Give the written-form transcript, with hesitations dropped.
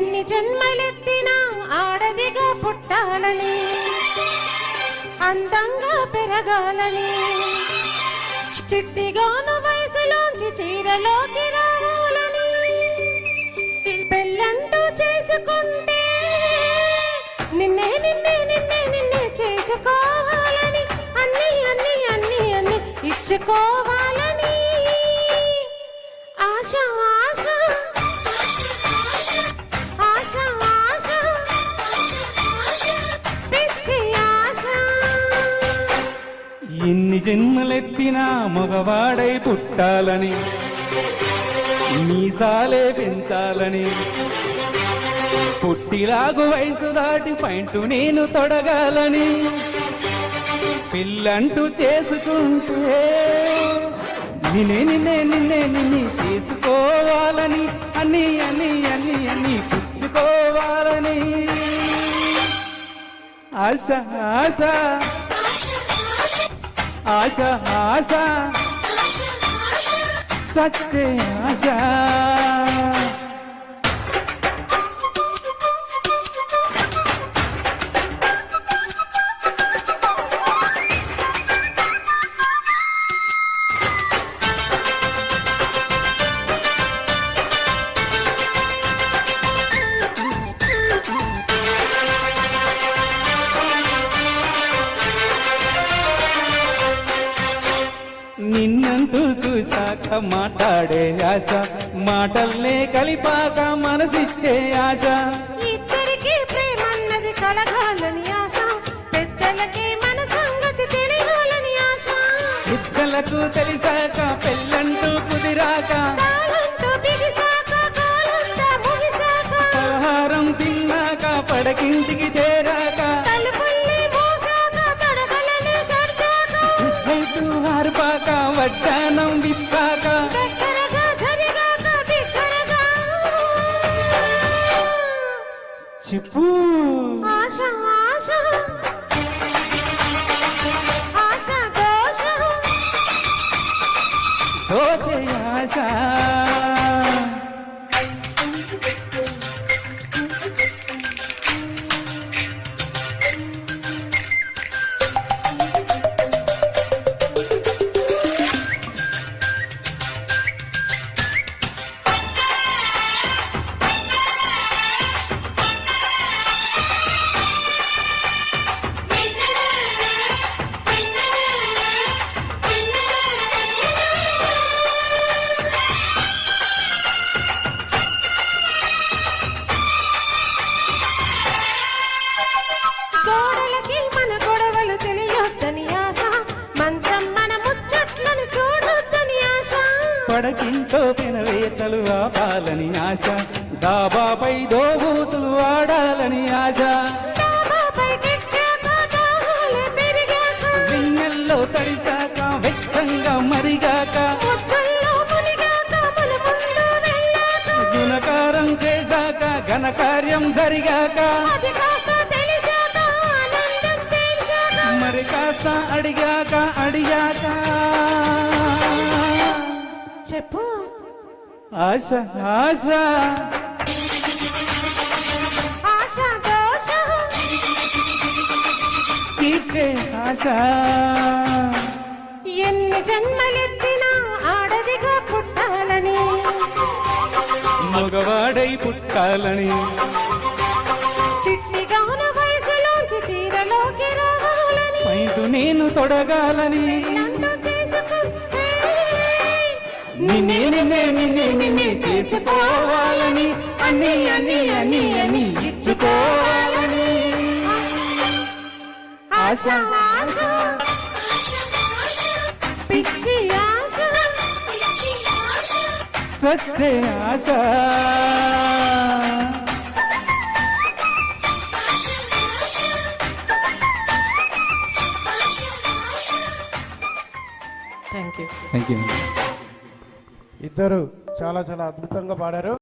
ఎన్ని జన్మలెత్తినా ఆడదిగా పుట్టాలని, అందంగా పెరగాలని, చిట్టిగాను వయసులోంచి చీరలోకి రావాలని, పెళ్ళంటూ చేసుకుంటే నిన్నే నిన్నే నిన్నే నిన్నే చేసుకోవాలని, అన్ని అన్ని అన్ని అన్ని ఇచ్చుకోవాలని ఆశ ఆశ ఆశ ఆశ పిచ్చి ఆశ. ఎన్ని జన్మలెత్తినా మగవాడై పుట్టాలని, మీసాలే పెంచాలని, పుట్టిలాగు వయసు దాటి పైంటు నేను తొడగాలని, పిల్లంటూ చేసుకుంటే నిన్నే నిన్నే నిన్నే నిన్నే చేసుకోవాలని, అన్ని అన్ని అన్ని అన్ని పుచ్చుకోవాలని ఆశ ఆశ ఆశ ఆశ సచ్చే ఆశ. నిన్నంటూ చూశాక మాట్లాడే ఆశ, మాటల్నే కలిపాక మనసిచ్చే ఆశ, ఇద్దరికి ప్రేమన్నది కలగాలని ఆశ, పెద్దలకి మన సంగతి తెలియాలని ఆశ, ఇద్దలకు తెలిసాక పెళ్ళంటూ కుదిరాక, పలహారం తిన్నాక పడకింటికి చేరాక, హార్పాక వడ్డానం విప్పాక, చెప్పు ఆశ ఆశ ఆశ దోష దోచే ఆశ. గోడలకి మన గొడవలు తెలియొద్దని ఆశ, మంత్రం మన ముచ్చట్లను చూడొద్దని ఆశ, పడకింటో పెనవేతలు ఆపాలని ఆశ, డాబాపై దోబూతులు ఆడాలని ఆశ, వెన్నెల్లో తడిసాక వెచ్చంగా మరిగాక, గుణకారం చేశాక ఘనకార్యం జరిగాక, మరి కాస్త అడిగాక అడిగాక చెప్పు ఆశ ఆశ ఆశ దోష తీర్చే ఆశ. ఎన్ని జన్మలెత్తినా ఆడదిగా పుట్టాలని, మగవాడై పుట్టాలని, చిట్టిగాను వయసులోంచి చీరలోకి రావాలని, పైంటు నేను తొడగాలని, నన్ను చేసుకుంటే నిన్నే నిన్నే నిన్నే నిన్నే చేసుకోవాలని, అన్ని అన్ని అన్ని అన్ని ఇచ్చుకోవాలని ఆశ ఆశ పిచ్చి ఆశ సచ్చే ఆశ. Thank you. Thank you. ఇద్దరు చాలా చాలా అద్భుతంగా పాడారు.